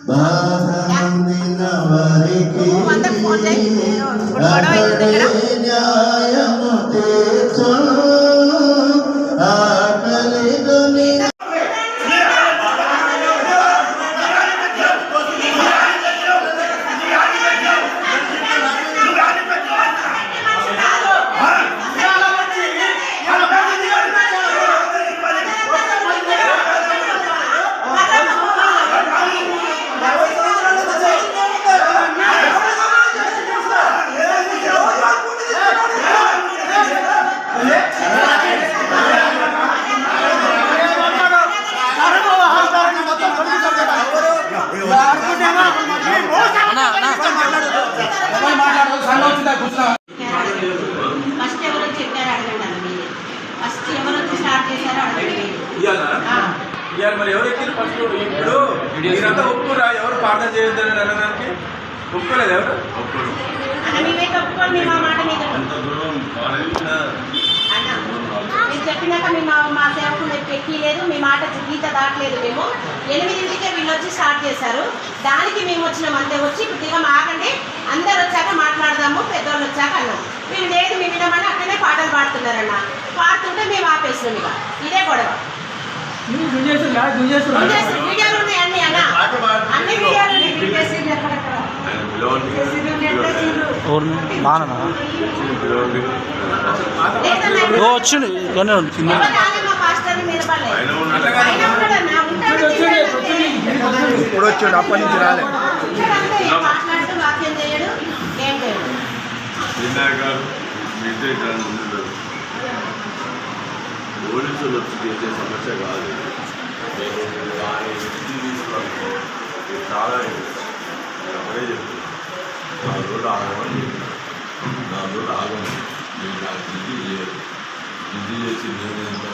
బాధ ఫోన్ చేయి గొడవ అవుతుంది ఇక్కడ ఫస్ట్ ఎవరు చెప్పారు అడగండి మీరు ఫస్ట్ ఎవరు స్టార్ట్ చేశారో అడగండి మరి ఎవరు ఎక్కిరు ఫస్ట్ ఇప్పుడు మీరంతా ఒప్పుకోరా ఎవరు ప్రార్థన చేయొద్దని అనడానికి ఒప్పుకోలేదు ఎవరు ఒప్పుకోరు మేమైతే ఒప్పుకోండి మా మాట మీద మీరు చెప్పినాక మేము మా సేవకు మీరు ఎక్కలేదు మీ మాట గీత దాటలేదు మేము 8ంటికే వీళ్ళు వచ్చి స్టార్ట్ చేశారు దానికి మేము వచ్చినాం అంతే వచ్చి ఇప్పుడు దిగం ఆగండి అందరు వచ్చాక మాట్లాడదాము పెద్దవాళ్ళు వచ్చాక అన్నాం వీళ్ళు లేదు మేము వినమని అక్కడనే పాటలు పాడుతున్నారన్న పాడుతుంటే మేము ఆపేసినాం ఇక ఇదే గొడవ వీడియోలు ఉన్నాయి అన్ని అన్న అన్ని వీడియోలు వచ్చిండు ఇప్పుడు వచ్చాడు అప్పటి నుంచి రాలే వాక్యం చేయడు ఏం పోలీసులు వచ్చి చేసే సమస్య కాదు నేను దాని వృత్తి తీసుకోవడంలో చాలా అప్పుడే చెప్తాను 4 రోజులు ఆగమని 4 రోజులు ఆగమని నేను నాకు బిజీ చేసి నేను ఎంత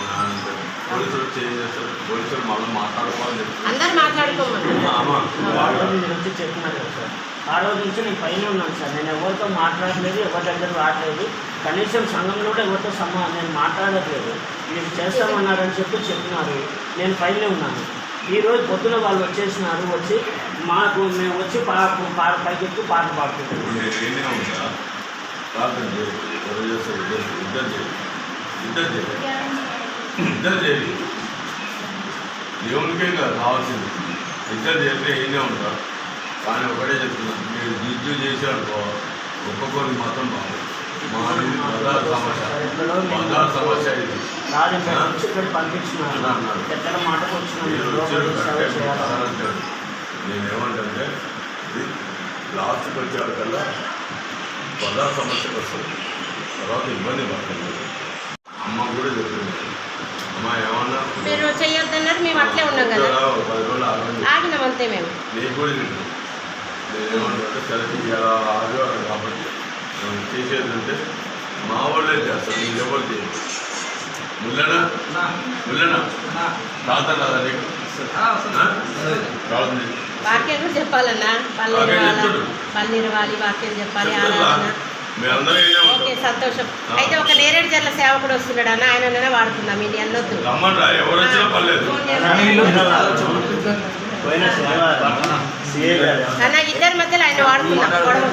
పోలీసులు చేంజ్ చేస్తారు పోలీసులు మళ్ళీ మాట్లాడుకోవాలని చెప్తున్నారు సార్ ఆ రోజు నుంచి నేను పైన ఉన్నాను సార్ నేను ఎవరితో మాట్లాడలేదు ఎవరి దగ్గర రావట్లేదు కనీసం సంఘంలో కూడా ఎవరితో నేను మాట్లాడట్లేదు మీరు చేస్తామన్నారని చెప్తున్నారు నేను పైనే ఉన్నాను ఈరోజు పొద్దున వాళ్ళు వచ్చేసినారు వచ్చి మేము వచ్చి పైకెత్తు పాట పాడుతున్నాం ఇద్దరు చేయాలి దేవునికే కావాల్సింది ఇద్దరు చేస్తే ఏనే ఉంటారు కానీ ఒకటే చెప్తున్నాను మీరు దిద్దు చేశారు ఒక్కొక్కరికి మాత్రం బాగుంది మాది సమస్య ఇది నేనేమంటే ఇది లాస్ట్కి వచ్చేవాడికల్లా ప్రధాన సమస్యకు వస్తుంది తర్వాత ఇబ్బంది పడుతుంది అమ్మ కూడా చెప్పింది అమ్మ ఏమన్నా మీరు చేయొద్దన్నారు మేము అట్లే ఉన్నాం కదా 10 రోజులు ఆగినాం అంతే మేము నీకు కూడా తింటాం నేనేమంటే సరే ఇలా ఆదివారం కాబట్టి చేసేదంటే మా వాళ్ళే చేస్తారు మీరు ఎవరు చేయరు ముల్లనా తాత రాదా నీకు వాక్యం కూడా చెప్పాలన్నా పల్లిరవాలి వాక్యం చెప్పాలి ఆరాధన ఓకే సంతోషం అయితే ఒక నేరేడు జల్ల సేవకుడు వస్తున్నాడు అన్న ఆయన వాడుకుందాం ఇది అన్నొద్దు అన్న ఇద్దరి మధ్యలో ఆయన వాడుకుందాం గొడవ